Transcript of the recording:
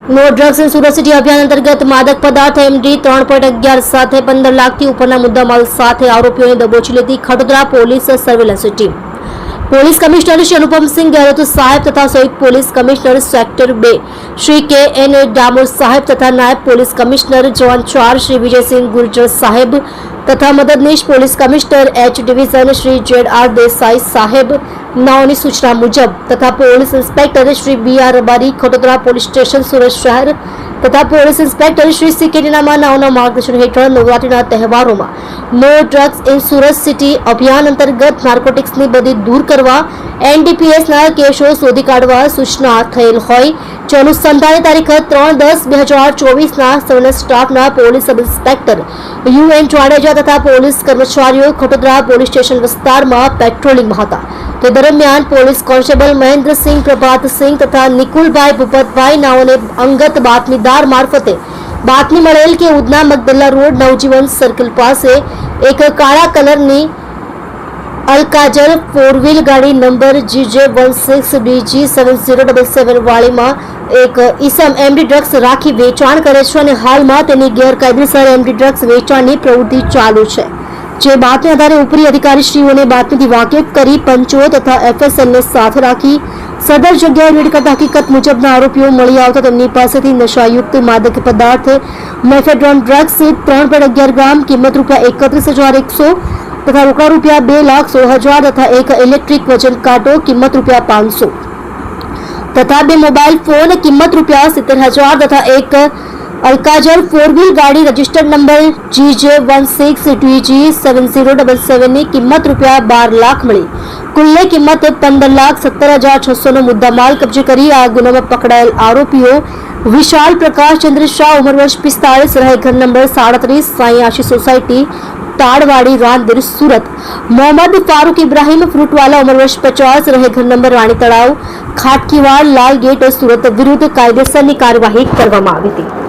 No drugs in Surat city અભિયાન અંતર્ગત માદક પદાર્થ MD 3.11 સાથે 15 લાખથી ઉપરના મુદ્દામાલ સાથે આરોપીઓને દબોચી લેતી Khatodara police surveillance team police commissioner Shri Anupamsinh Gehlot સાહેબ તથા સંયુક્ત police commissioner sector 2 Shri KN Damor સાહેબ તથા નાયબ police commissioner zone 4 Shri Vijaysinh Gurjar સાહેબ તથા મદદનીશ police commissioner H division Shri ZR Desai સાહેબ નાઓની સૂચના મુજબ તથા police inspector Shri BR Rabari Khatodara police station Surat શહેર તથા police inspector Shri CK Ninama નાઓના માર્ગદર્શન હેઠળ નવરાત્રીના તહેવારોમાં નો ડ્રગ્સ ઇન સુરત સિટી અભિયાન અંતર્ગત નાર્કોટિક્સની બધી દૂર કરવા NDPSના કેસો શોધી કાઢવા સૂચના થયેલ હોય જે અનુસંધાને તારીખ 3/10/2024ના સૌના સ્ટાફના police sub inspector UN Jadeja તથા પોલીસ કર્મચારીઓ ખડોદરા પોલીસ સ્ટેશન વિસ્તારમાં પેટ્રોલિંગમાં હતા તે દરમિયાન પોલીસ કોન્સ્ટેબલ મહેન્દ્રસિંહ પ્રભાતસિંહ તથા નિકુલભાઈ ભૂપતભાઈ નાઓને અંગત બાતમીદાર મારફતે બાતમી મળેલ કે ઉધના મગદલ્લા રોડ નવજીવન સર્કલ પાસે એક કાળા કલરની અલકાજર 4 વ્હીલ ગાડી નંબર GJ16DG7077 વાળીમાં એક ઈસમ MD ડ્રગ્સ રાખી વેચાણ કરે છે અને હાલમાં તેની ગેરકાયદેસર MD ડ્રગ્સ વેચાણની પ્રવૃત્તિ ચાલુ છે જે બાતમી આધારે ઉપરી અધિકારીશ્રીઓને બાતમીથી વાકેફ કરી પંચો તથા FSLને સાથે રાખી સદર જગ્યાએ રેડ કરતા હકીકત મુજબના આરોપીઓ મળી આવતા તેમની પાસેથી નશાયુક્ત માદક પદાર્થ મેફેડ્રોન ડ્રગ્સ 3.11 ગ્રામ કિંમત ₹31,100 તથા રોકડા ₹2,16,000 તથા એક ઇલેક્ટ્રિક વજન કાંટો કિંમત ₹500 તથા 2 મોબાઈલ ફોન કિંમત ₹70,000 તથા એક અલકાજર 4 વ્હીલ ગાડી રજિસ્ટર્ડ નંબર GJ16DG7077 ની કિંમત ₹12 લાખ મળી કુલ્લે કિંમત 15,17,600 નો મુદ્દામાલ કબજે કરી આ ગુનામાં પકડાયેલ આરોપીઓ વિશાલ પ્રકાશ ચંદ્ર શાહ ઉંમર વર્ષ 45 રહે ઘર નંબર 37 સાઈ આશી સોસાયટી તાડવાડી રાંદેર સુરત મોહમ્મદ ફારૂક ઇબ્રાહિમ ફ્રૂટવાલા ઉંમર વર્ષ 50 રહે ઘર નંબર રાણી તળાવ ખાટકીવાડ લાલ ગેટ સુરત વિરુદ્ધ કાયદેસરની કાર્યવાહી કરવામાં આવી હતી।